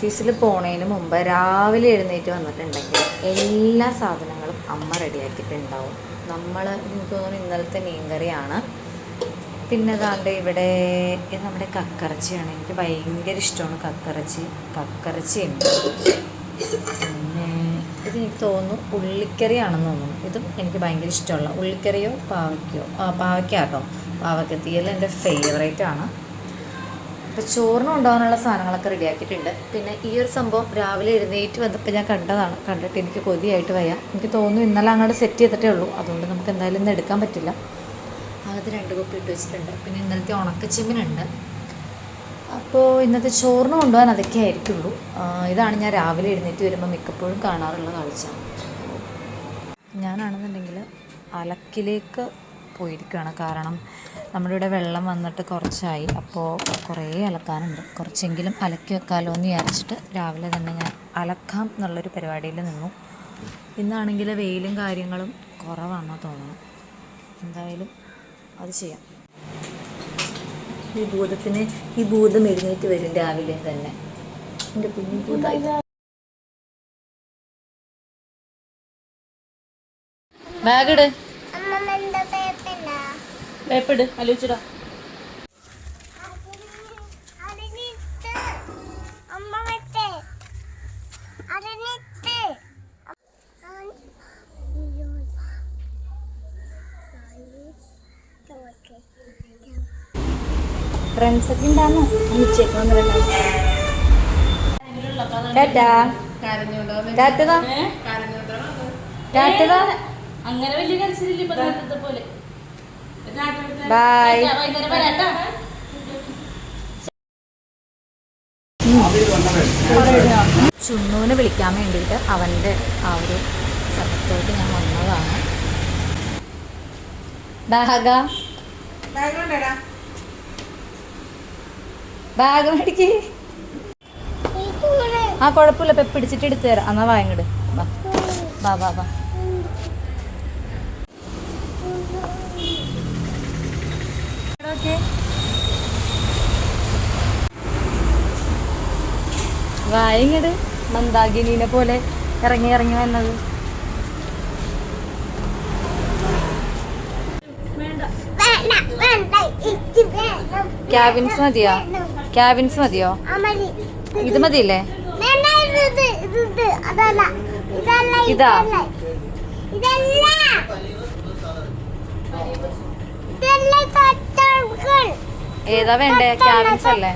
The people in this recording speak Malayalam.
ഓഫീസിൽ പോണതിന് മുമ്പ് രാവിലെ എഴുന്നേറ്റ് വന്നിട്ടുണ്ടെങ്കിൽ എല്ലാ സാധനങ്ങളും അമ്മ റെഡിയാക്കിയിട്ടുണ്ടാവും. എനിക്ക് തോന്നുന്നു ഇന്നലത്തെ മീൻകറിയാണ്. പിന്നെ അതാണ്ട് ഇവിടെ നമ്മുടെ കക്കറച്ചിയാണ്. എനിക്ക് ഭയങ്കര ഇഷ്ടമാണ് കക്കറച്ചിയുണ്ട്. പിന്നെ ഇത് എനിക്ക് തോന്നുന്നു ഉള്ളിക്കറിയാണെന്ന് തോന്നുന്നു. ഇതും എനിക്ക് ഭയങ്കര ഇഷ്ടമുള്ള ഉള്ളിക്കറിയോ പാവയ്ക്ക കേട്ടോ. പാവയ്ക്കത്തിയൽ എൻ്റെ ഫേവറേറ്റ് ആണ്. അപ്പോൾ ചോറിന് കൊണ്ടുപോകാനുള്ള സാധനങ്ങളൊക്കെ റെഡിയാക്കിയിട്ടുണ്ട്. പിന്നെ ഈ ഒരു സംഭവം രാവിലെ എഴുന്നേറ്റ് വന്നപ്പോൾ ഞാൻ കണ്ടിട്ട് എനിക്ക് കൊതിയായിട്ട് വയ്യ. എനിക്ക് തോന്നുന്നു ഇന്നലെ അങ്ങോട്ട് സെറ്റ് ചെയ്തിട്ടേ ഉള്ളൂ. അതുകൊണ്ട് നമുക്ക് എന്തായാലും ഇന്ന് എടുക്കാൻ പറ്റില്ല. അത് 2 കുപ്പി ഇട്ട് വെച്ചിട്ടുണ്ട്. പിന്നെ ഇന്നലത്തെ ഉണക്കച്ചെമ്മിനുണ്ട്. അപ്പോൾ ഇന്നത്തെ ചോറിന് കൊണ്ടുപോകാൻ അതൊക്കെ ആയിരിക്കുള്ളൂ. ഇതാണ് ഞാൻ രാവിലെ എഴുന്നേറ്റ് വരുമ്പോൾ മിക്കപ്പോഴും കാണാറുള്ള കാഴ്ച. ഞാനാണെന്നുണ്ടെങ്കിൽ അലക്കിലേക്ക് പോയിരിക്കുകയാണ്. കാരണം നമ്മുടെ ഇവിടെ വെള്ളം വന്നിട്ട് കുറച്ചായി. അപ്പോൾ കുറേ അലക്കാനുണ്ട്. കുറച്ചെങ്കിലും അലക്കി വെക്കാമല്ലോ എന്ന് വിചാരിച്ചിട്ട് രാവിലെ തന്നെ ഞാൻ അലക്കാം എന്നുള്ളൊരു പരിപാടിയിൽ നിന്നു. ഇന്നാണെങ്കിൽ വെയിലും കാര്യങ്ങളും കുറവാണെന്ന് തോന്നുന്നു. എന്തായാലും അത് ചെയ്യാം. ഈ ഭൂതം എഴുന്നേറ്റ് വരും രാവിലെ തന്നെ. എൻ്റെ കുഞ്ഞു ഭൂതമായി. ബാഗിട്, പേപ്പിട്, ആലോചിച്ചിടാ. ഫ്രണ്ട്സൊക്കെ ഉണ്ടാകുന്നു. അങ്ങനെ വലിയ കരച്ചിലില്ല പോലെ. ബൈ. ചുണ്ണൂനെ വിളിക്കാൻ വേണ്ടിയിട്ട് അവൻ്റെ ആ ഒരു സ്ഥലത്തോട്ട് ഞാൻ വന്നതാണ്. ബാഗ് മേടിക്ക്. ആ കുഴപ്പമില്ല, പെപ്പ് പിടിച്ചിട്ട് എടുത്തു തരാം. എന്നാ വാങ്ങട്. ബാ ബാ ബാ. വായങ്ങട്. മന്ദാകിനീനെ പോലെ ഇറങ്ങി വന്നത്. ക്യാബിൻസ് മതിയോ? ഇത് മതിയില്ലേ? ഇതാ ഏതാ വേണ്ടേ? ക്യാബിൻസ് അല്ലേ?